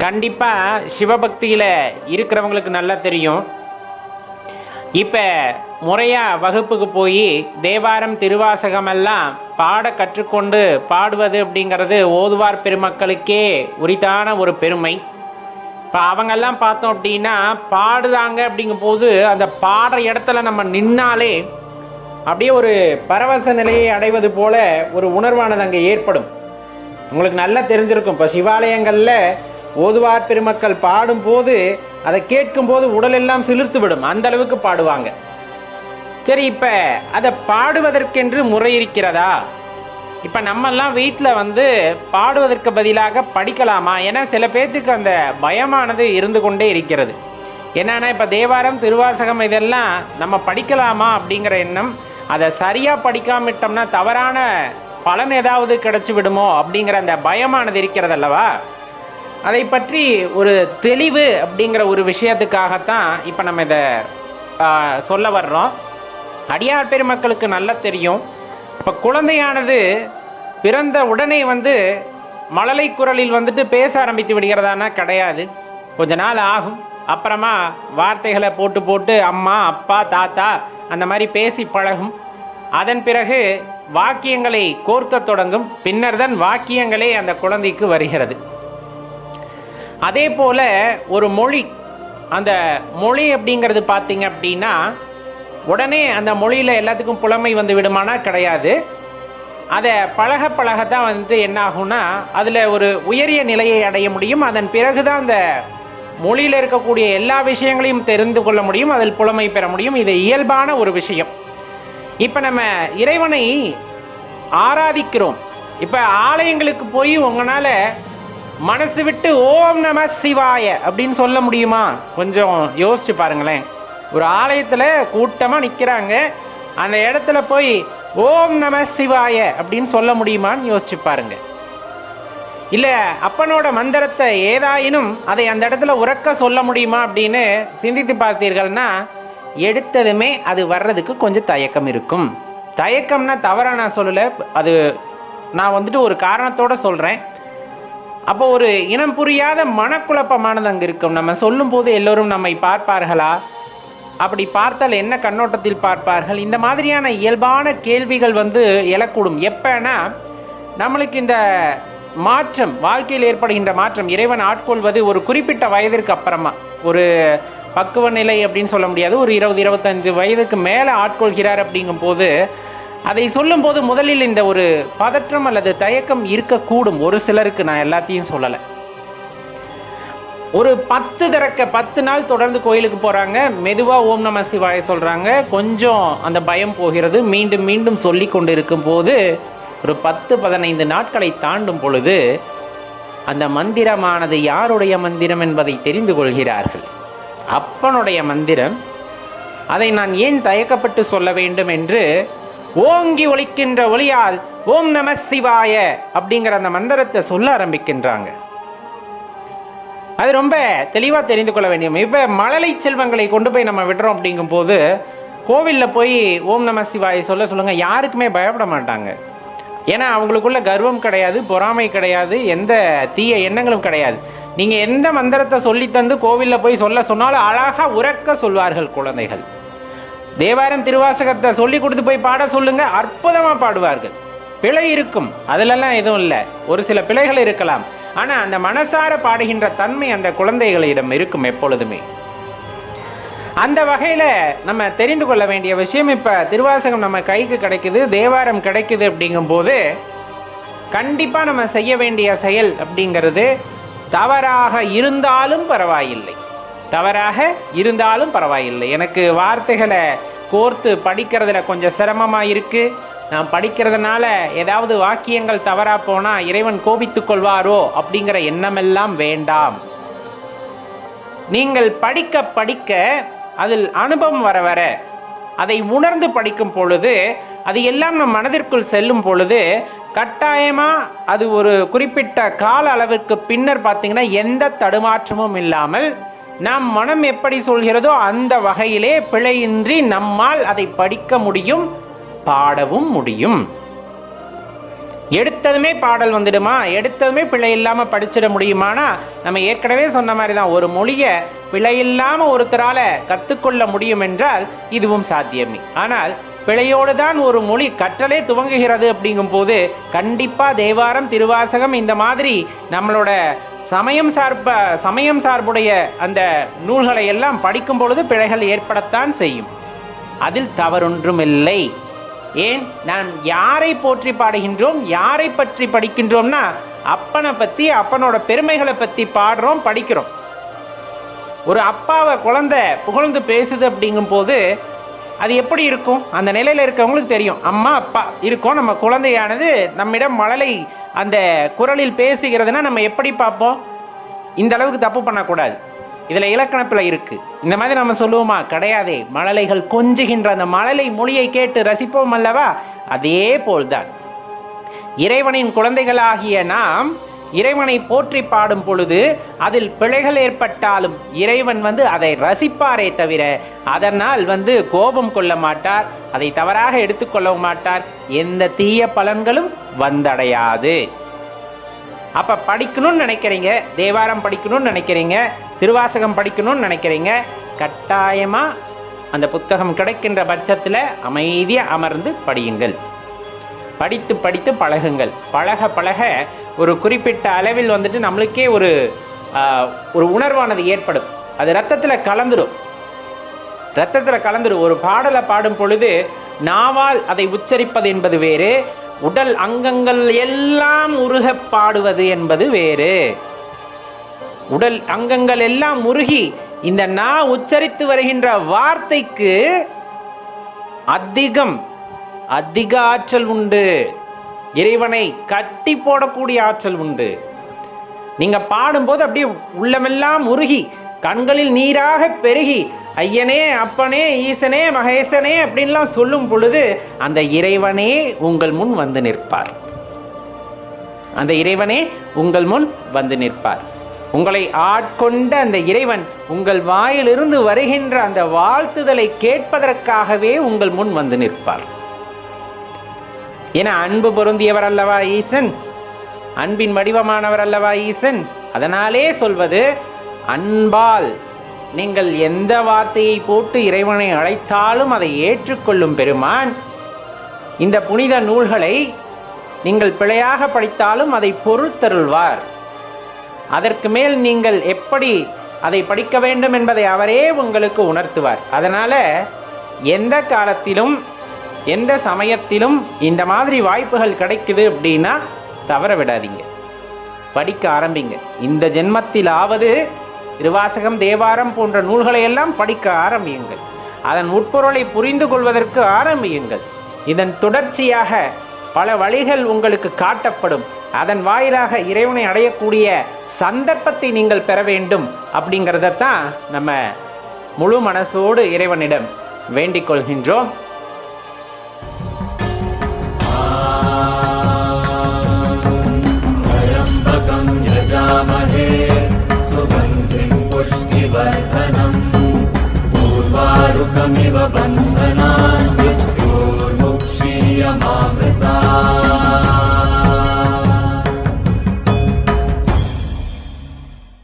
கண்டிப்பாக சிவபக்தியில் இருக்கிறவங்களுக்கு நல்லா தெரியும். இப்போ முறையாக வகுப்புக்கு போய் தேவாரம் திருவாசகமெல்லாம் பாட கற்றுக்கொண்டு பாடுவது அப்படிங்கிறது ஓதுவார் பெருமக்களுக்கே உரித்தான ஒரு பெருமை. இப்போ அவங்கெல்லாம் பார்த்தோம் அப்படின்னா பாடுறாங்க அப்படிங்கும்போது அந்த பாடுற இடத்துல நம்ம நின்னாலே அப்படியே ஒரு பரவச நிலையை அடைவது போல ஒரு உணர்வானது அங்கே ஏற்படும். உங்களுக்கு நல்லா தெரிஞ்சிருக்கும், இப்போ சிவாலயங்களில் ஓதுவார் பெருமக்கள் பாடும்போது அதை கேட்கும்போது உடலெல்லாம் சிலிர்த்து விடும், அந்த அளவுக்கு பாடுவாங்க. சரி, இப்போ அதை பாடுவதற்கென்று முறை இருக்கிறதா? இப்போ நம்மெல்லாம் வீட்டில் பாடுவதற்கு பதிலாக படிக்கலாமா? ஏன்னா சில பேர்த்துக்கு அந்த பயமானது இருந்து கொண்டே இருக்கிறது. என்னன்னா இப்போ தேவாரம் திருவாசகம் இதெல்லாம் நம்ம படிக்கலாமா அப்படிங்கிற எண்ணம். அதை சரியாக படிக்காமட்டோம்னா தவறான பலன் ஏதாவது கிடச்சி விடுமோ அப்படிங்கிற அந்த பயமானது இருக்கிறது அல்லவா? அதை பற்றி ஒரு தெளிவு அப்படிங்கிற ஒரு விஷயத்துக்காகத்தான் இப்போ நம்ம இதை சொல்ல வர்றோம். அடியார் பெருமக்களுக்கு நல்லா தெரியும், இப்போ குழந்தையானது பிறந்த உடனே மழலை குரலில் பேச ஆரம்பித்து விடுகிறதானா? கிடையாது. கொஞ்ச நாள் ஆகும். அப்புறமா வார்த்தைகளை போட்டு போட்டு அம்மா அப்பா தாத்தா அந்த மாதிரி பேசி பழகும். அதன் பிறகு வாக்கியங்களை கோர்க்க தொடங்கும். பின்னர் தான் வாக்கியங்களே அந்த குழந்தைக்கு வருகிறது. அதே போல் ஒரு மொழி, அந்த மொழி அப்படிங்கிறது பார்த்தீங்க அப்படின்னா உடனே அந்த மொழியில் எல்லாத்துக்கும் புலமை விடுமானா? கிடையாது. அதை பழக பழகத்தான் என்ன ஆகும்னா அதில் ஒரு உயரிய நிலையை அடைய முடியும். அதன் பிறகு தான் அந்த மொழியில் இருக்கக்கூடிய எல்லா விஷயங்களையும் தெரிந்து கொள்ள முடியும், அதில் புலமை பெற முடியும். இது இயல்பான ஒரு விஷயம். இப்போ நம்ம இறைவனை ஆராதிக்கிறோம். இப்போ ஆலயங்களுக்கு போய் உங்களால் மனசு விட்டு ஓம் நம சிவாய அப்படின்னு சொல்ல முடியுமா? கொஞ்சம் யோசிச்சு பாருங்களேன். ஒரு ஆலயத்தில் கூட்டமாக நிற்கிறாங்க, அந்த இடத்துல போய் ஓம் நம சிவாய அப்படின்னு சொல்ல முடியுமான்னு யோசிச்சு பாருங்க. இல்லை அப்பனோட மந்திரத்தை ஏதாயினும் அதை அந்த இடத்துல உறக்க சொல்ல முடியுமா அப்படின்னு சிந்தித்து பார்த்தீர்கள்னா எடுத்ததுமே அது வர்றதுக்கு கொஞ்சம் தயக்கம் இருக்கும். தயக்கம்னா தவறாக நான் சொல்லலை, அது நான் ஒரு காரணத்தோடு சொல்கிறேன். அப்போ ஒரு இனம் புரியாத மனக்குழப்பமானது அங்கே இருக்கும். நம்ம சொல்லும்போது எல்லோரும் நம்மை பார்ப்பார்களா? அப்படி பார்த்தால் என்ன கண்ணோட்டத்தில் பார்ப்பார்கள்? இந்த மாதிரியான இயல்பான கேள்விகள் எழக்கூடும். எப்போனா நம்மளுக்கு இந்த மாற்றம், வாழ்க்கையில் ஏற்படுகின்ற மாற்றம், இறைவன் ஆட்கொள்வது ஒரு குறிப்பிட்ட வயதிற்கு அப்புறமா, ஒரு பக்குவ நிலை அப்படின்னு சொல்ல முடியாது, ஒரு 20-25 வயதுக்கு மேலே ஆட்கொள்கிறார். அப்படிங்கும்போது அதை சொல்லும்போது முதலில் இந்த ஒரு பதற்றம் அல்லது தயக்கம் இருக்கக்கூடும் ஒரு சிலருக்கு. நான் எல்லாத்தையும் சொல்லலை. ஒரு 10 நாள் தொடர்ந்து கோயிலுக்கு போகிறாங்க, மெதுவாக ஓம் நம சிவாய சொல்கிறாங்க, கொஞ்சம் அந்த பயம் போகிறது. மீண்டும் மீண்டும் சொல்லி கொண்டு இருக்கும்போது ஒரு 10-15 நாட்களை தாண்டும் பொழுது அந்த மந்திரமானது யாருடைய மந்திரம் என்பதை தெரிந்து கொள்கிறார்கள். அப்பனுடைய மந்திரம். அதை நான் ஏன் தயக்கப்பட்டு சொல்ல வேண்டும் என்று ஓங்கி ஒலிக்கின்ற ஒளியால் ஓம் நம சிவாய அப்படிங்கிற அந்த மந்திரத்தை சொல்ல ஆரம்பிக்கின்றாங்க. அது ரொம்ப தெளிவாக தெரிந்து கொள்ள வேண்டிய. இப்போ மழலை செல்வங்களை கொண்டு போய் நம்ம விடுறோம் அப்படிங்கும்போது கோவிலில் போய் ஓம் நம சிவாய சொல்லுங்கள், யாருக்குமே பயப்பட மாட்டாங்க. ஏன்னா அவங்களுக்குள்ள கர்வம் கிடையாது, பொறாமை கிடையாது, எந்த தீய எண்ணங்களும் கிடையாது. நீங்கள் எந்த மந்திரத்தை சொல்லித்தந்து கோவிலில் போய் சொல்ல சொன்னாலும் அழகாக உறக்க சொல்வார்கள் குழந்தைகள். தேவாரம் திருவாசகத்தை சொல்லி கொடுத்து போய் பாட சொல்லுங்க, அற்புதமாக பாடுவார்கள். பிழை இருக்கும், அதிலெல்லாம் எதுவும் இல்லை, ஒரு சில பிழைகள் இருக்கலாம். ஆனால் அந்த மனசார பாடுகின்ற தன்மை அந்த குழந்தைகளிடம் இருக்கும் எப்பொழுதுமே. அந்த வகையில் நம்ம தெரிந்து கொள்ள வேண்டிய விஷயம், இப்போ திருவாசகம் நம்ம கைக்கு கிடைக்குது, தேவாரம் கிடைக்குது அப்படிங்கும்போது கண்டிப்பாக நம்ம செய்ய வேண்டிய செயல் அப்படிங்கிறது தவறாக இருந்தாலும் பரவாயில்லை, தவறாக இருந்தாலும் பரவாயில்லை. எனக்கு வார்த்தைகளை கோர்த்து படிக்கிறதுல கொஞ்சம் சிரமமாக இருக்குது, நான் படிக்கிறதுனால ஏதாவது வாக்கியங்கள் தவறாக போனால் இறைவன் கோபித்துக் கொள்வாரோ அப்படிங்கிற எண்ணமெல்லாம் வேண்டாம். நீங்கள் படிக்க படிக்க அதில் அனுபவம் வர வர அதை உணர்ந்து படிக்கும் பொழுது அது எல்லாம் நம் மனதிற்குள் செல்லும் பொழுது கட்டாயமாக அது ஒரு குறிப்பிட்ட கால அளவிற்கு பின்னர் பார்த்தீங்கன்னா எந்த தடுமாற்றமும் இல்லாமல் நம் மனம் எப்படி சொல்கிறதோ அந்த வகையிலே பிழையின்றி நம்மால் அதை படிக்க முடியும், பாடவும் முடியும். எடுத்த எடுத்ததுமே பாடல் வந்துடுமா, எடுத்ததுமே பிழை இல்லாமல் படிச்சிட முடியுமானா, நம்ம ஏற்கனவே சொன்ன மாதிரி தான், ஒரு மொழியை பிழை இல்லாமல் ஒருத்தரால் கற்றுக்கொள்ள முடியும் என்றால் இதுவும் சாத்தியமே. ஆனால் பிழையோடு தான் ஒரு மொழி கற்றலே துவங்குகிறது அப்படிங்கும் போது கண்டிப்பாக தேவாரம், திருவாசகம் இந்த மாதிரி நம்மளோட சமயம் சார்புடைய அந்த நூல்களை எல்லாம் படிக்கும் பொழுது பிழைகள் ஏற்படத்தான் செய்யும். அதில் தவறொன்றுமில்லை. ஏன், நாம் யாரை போற்றி பாடுகின்றோம், யாரை பற்றி படிக்கின்றோம்னா அப்பனை பற்றி, அப்பனோட பெருமைகளை பற்றி பாடுறோம், படிக்கிறோம். ஒரு அப்பாவை குழந்தை புகழ்ந்து பேசுது அப்படிங்கும் போது அது எப்படி இருக்கும்? அந்த நிலையில் இருக்கவங்களுக்கு தெரியும். அம்மா அப்பா இருக்கோம், நம்ம குழந்தையானது நம்மிடம் மழலை அந்த குரலில் பேசுகிறதுனா நம்ம எப்படி பார்ப்போம்? இந்த அளவுக்கு தப்பு பண்ணக்கூடாது, இதில் இலக்கணப்பில் இருக்குது. இந்த மாதிரி நம்ம சொல்லுவோமா? கிடையாதே. மழலைகள் கொஞ்சுகின்ற அந்த மழலை மொழியை கேட்டு ரசிப்போம் அல்லவா? அதே போல்தான் இறைவனின் குழந்தைகளாகிய நாம் இறைவனை போற்றி பாடும் பொழுது அதில் பிழைகள் ஏற்பட்டாலும் இறைவன் அதை ரசிப்பாரே தவிர அதனால் கோபம் கொள்ள மாட்டார், அதை தவறாக எடுத்துக்கொள்ள மாட்டார், எந்த தீய பலன்களும் வந்தடையாது. அப்போ படிக்கணும்னு நினைக்கிறீங்க, தேவாரம் படிக்கணும்னு நினைக்கிறீங்க, திருவாசகம் படிக்கணும்னு நினைக்கிறீங்க, கட்டாயமாக அந்த புத்தகம் கிடைக்கின்ற பட்சத்தில் அமைதியாக அமர்ந்து படியுங்கள். படித்து படித்து பழகுங்கள். பழக பழக ஒரு குறிப்பிட்ட அளவில் நம்மளுக்கே ஒரு உணர்வானது ஏற்படும். அது ரத்தத்தில் கலந்துடும். ஒரு பாடலை பாடும் பொழுது நாவால் அதை உச்சரிப்பது என்பது வேறு, உடல் அங்கங்கள் எல்லாம் உருக பாடுவது என்பது வேறு. உடல் அங்கங்கள் எல்லாம் உருகி இந்த நா உச்சரித்து வருகின்ற வார்த்தைக்கு அதிக ஆற்றல் உண்டு. இறைவனை கட்டி போடக்கூடிய ஆற்றல் உண்டு. நீங்க பாடும்போது அப்படியே உள்ளமெல்லாம் உருகி கண்களில் நீராக பெருகி ஐயனே, அப்பனே, ஈசனே, மகேசனே அப்படின்லாம் சொல்லும் பொழுது அந்த இறைவனே உங்கள் முன் வந்து நிற்பார். உங்களை ஆட்கொண்ட அந்த இறைவன் உங்கள் வாயிலிருந்து வருகின்ற அந்த வாழ்த்துதலை கேட்பதற்காகவே உங்கள் முன் வந்து நிற்பார். என அன்பு பொருந்தியவர் அல்லவா ஈசன், அன்பின் வடிவமானவர் அல்லவா ஈசன். அதனாலே சொல்வது, அன்பால் நீங்கள் எந்த வார்த்தையை போட்டு இறைவனை அழைத்தாலும் அதை ஏற்றுக்கொள்ளும் பெருமான். இந்த புனித நூல்களை நீங்கள் பிழையாக படித்தாலும் அதை பொருள்தருள்வார். அதற்கு மேல் நீங்கள் எப்படி அதை படிக்க வேண்டும் என்பதை அவரே உங்களுக்கு உணர்த்துவார். அதனால் எந்த காலத்திலும் எந்த சமயத்திலும் இந்த மாதிரி வாய்ப்புகள் கிடைக்குது அப்படின்னா தவற விடாதீங்க, படிக்க ஆரம்பிங்க. இந்த ஜென்மத்திலாவது திருவாசகம், தேவாரம் போன்ற நூல்களை எல்லாம் படிக்க ஆரம்பியுங்கள். அதன் உட்பொருளை புரிந்து கொள்வதற்கு ஆரம்பியுங்கள். இதன் தொடர்ச்சியாக பல வழிகள் உங்களுக்கு காட்டப்படும். அதன் வாயிலாக இறைவனை அடையக்கூடிய சந்தர்ப்பத்தை நீங்கள் பெற வேண்டும். அப்படிங்கிறதான் நம்ம முழு மனசோடு இறைவனிடம் வேண்டிக் கொள்கின்றோம். पुष्टिवर्धनम् पूर्वारुकमिव बन्धनान् विद्योर्मुक्षीयमामृतम्